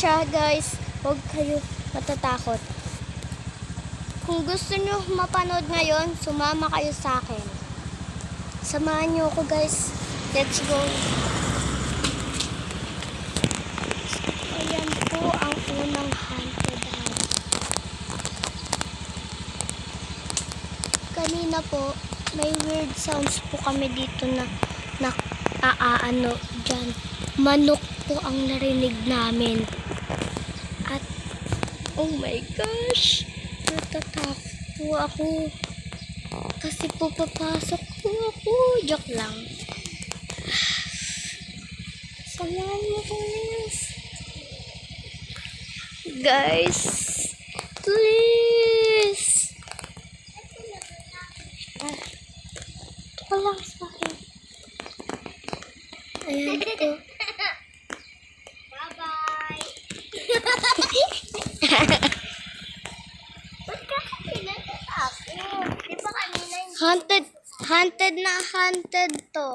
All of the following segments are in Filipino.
siya, guys. Huwag kayo matatakot. Kung gusto nyo mapanood ngayon, sumama kayo sa akin. Samahan nyo ako, guys. Let's go. Ayan po ang unang haunted house. Kanina po, may weird sounds po kami dito na dyan. Manok po ang narinig namin. At, oh my gosh, natatakot po ako. Kasi po papasok po ako. Joke lang. Samahan mo ko, guys. Please. Ito ka lang sa akin. Ayan po. Bye-bye. Ba't ka kanina natatakot? Di ba kanina hindi? Haunted na haunted to.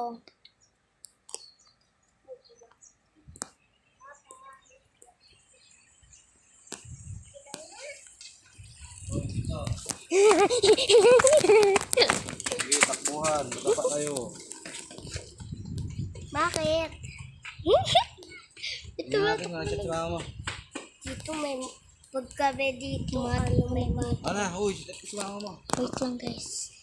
Sige, takbuhan. Matapa kayo. Bakit? Ito Tingnan ba? natin kung nasa tsura mo. Dito may pagkabe dito. Ano May mga Ano na? Uy, sumama mo. Wait lang, guys.